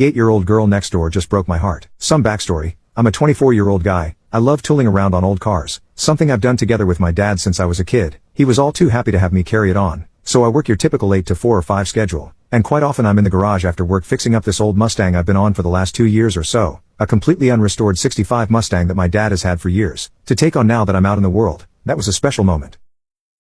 8-year-old girl next door just broke my heart. Some backstory. I'm a 24-year-old guy. I love tooling around on old cars. Something I've done together with my dad since I was a kid. He was all too happy to have me carry it on. So I work your typical 8 to 4 or 5 schedule. And quite often I'm in the garage after work fixing up this old Mustang I've been on for the last 2 years or so. A completely unrestored 65 Mustang that my dad has had for years. To take on now that I'm out in the world. That was a special moment.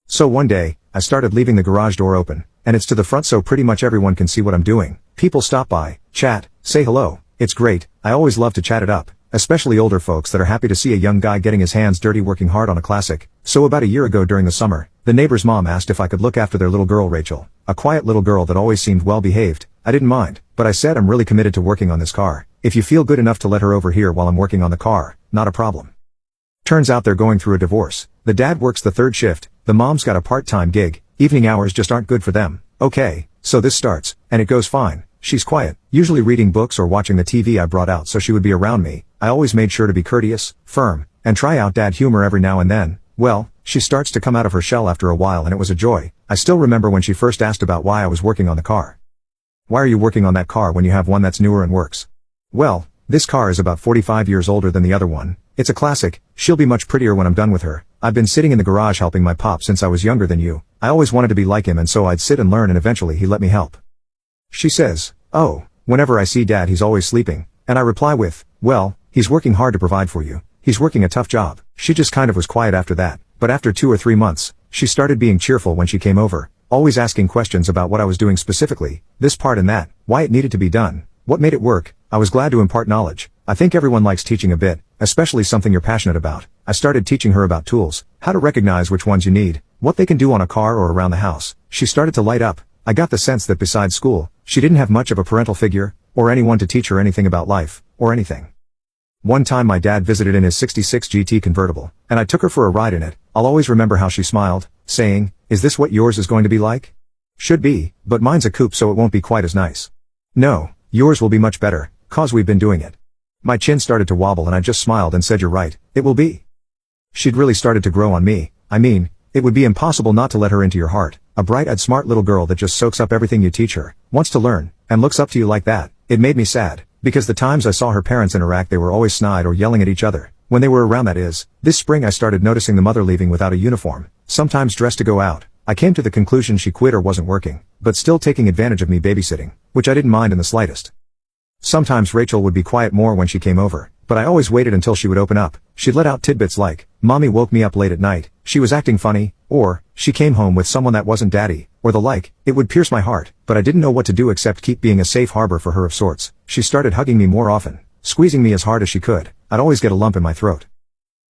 So one day, I started leaving the garage door open. And it's to the front so pretty much everyone can see what I'm doing. People stop by, chat, say hello. It's great. I always love to chat it up. Especially older folks that are happy to see a young guy getting his hands dirty working hard on a classic. So about a year ago during the summer, the neighbor's mom asked if I could look after their little girl Rachel. A quiet little girl that always seemed well behaved. I didn't mind, but I said I'm really committed to working on this car. If you feel good enough to let her over here while I'm working on the car, not a problem. Turns out they're going through a divorce. The dad works the 3rd shift, the mom's got a part-time gig, evening hours just aren't good for them. Okay, so this starts, and it goes fine. She's quiet, usually reading books or watching the TV I brought out so she would be around me. I always made sure to be courteous, firm, and try out dad humor every now and then. Well, she starts to come out of her shell after a while and it was a joy. I still remember when she first asked about why I was working on the car. Why are you working on that car when you have one that's newer and works? Well, this car is about 45 years older than the other one. It's a classic. She'll be much prettier when I'm done with her. I've been sitting in the garage helping my pop since I was younger than you. I always wanted to be like him and so I'd sit and learn and eventually he let me help. She says, oh, whenever I see dad he's always sleeping. And I reply with, well, he's working hard to provide for you. He's working a tough job. She just kind of was quiet after that. But after 2 or 3 months, she started being cheerful when she came over. Always asking questions about what I was doing specifically. This part and that. Why it needed to be done. What made it work. I was glad to impart knowledge. I think everyone likes teaching a bit. Especially something you're passionate about. I started teaching her about tools. How to recognize which ones you need. What they can do on a car or around the house. She started to light up. I got the sense that besides school, she didn't have much of a parental figure, or anyone to teach her anything about life, or anything. One time my dad visited in his 66 GT convertible, and I took her for a ride in it. I'll always remember how she smiled, saying, is this what yours is going to be like? Should be, but mine's a coupe so it won't be quite as nice. No, yours will be much better, cause we've been doing it. My chin started to wobble and I just smiled and said you're right, it will be. She'd really started to grow on me. I mean, it would be impossible not to let her into your heart. A bright-eyed smart little girl that just soaks up everything you teach her, wants to learn, and looks up to you like that. It made me sad, because the times I saw her parents interact they were always snide or yelling at each other. When they were around that is, this spring I started noticing the mother leaving without a uniform, sometimes dressed to go out. I came to the conclusion she quit or wasn't working, but still taking advantage of me babysitting, which I didn't mind in the slightest. Sometimes Rachel would be quiet more when she came over, but I always waited until she would open up. She'd let out tidbits like, Mommy woke me up late at night, she was acting funny, or, she came home with someone that wasn't daddy, or the like. It would pierce my heart, but I didn't know what to do except keep being a safe harbor for her of sorts. She started hugging me more often, squeezing me as hard as she could. I'd always get a lump in my throat.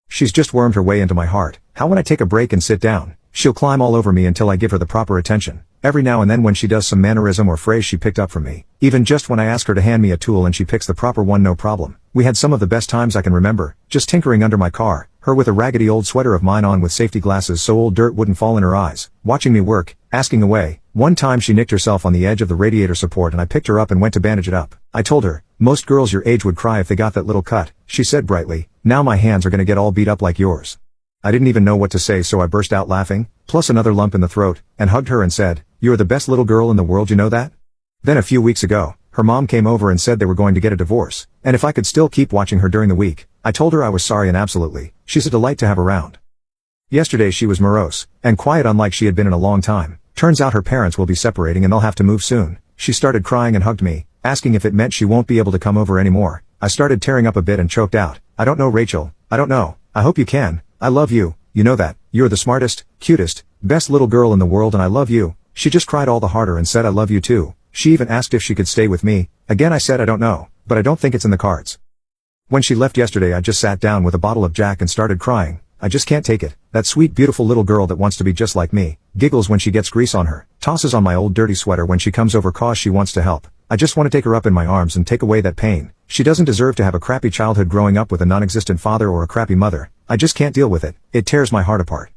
She's just wormed her way into my heart. How when I take a break and sit down, she'll climb all over me until I give her the proper attention. Every now and then when she does some mannerism or phrase she picked up from me, even just when I ask her to hand me a tool and she picks the proper one no problem. We had some of the best times I can remember, just tinkering under my car, her with a raggedy old sweater of mine on with safety glasses so old dirt wouldn't fall in her eyes, watching me work, asking away. One time she nicked herself on the edge of the radiator support and I picked her up and went to bandage it up. I told her, most girls your age would cry if they got that little cut. She said brightly, now my hands are gonna get all beat up like yours. I didn't even know what to say so I burst out laughing, plus another lump in the throat, and hugged her and said, you're the best little girl in the world, you know that? Then a few weeks ago, her mom came over and said they were going to get a divorce, and if I could still keep watching her during the week. I told her I was sorry and absolutely, she's a delight to have around. Yesterday she was morose, and quiet unlike she had been in a long time. Turns out her parents will be separating and they'll have to move soon. She started crying and hugged me, asking if it meant she won't be able to come over anymore. I started tearing up a bit and choked out, I don't know Rachel, I don't know, I hope you can. I love you, you know that, you're the smartest, cutest, best little girl in the world and I love you. She just cried all the harder and said I love you too. She even asked if she could stay with me. Again I said I don't know, but I don't think it's in the cards. When she left yesterday I just sat down with a bottle of Jack and started crying. I just can't take it. That sweet beautiful little girl that wants to be just like me, giggles when she gets grease on her, tosses on my old dirty sweater when she comes over cause she wants to help. I just want to take her up in my arms and take away that pain. She doesn't deserve to have a crappy childhood growing up with a non-existent father or a crappy mother. I just can't deal with it. It tears my heart apart.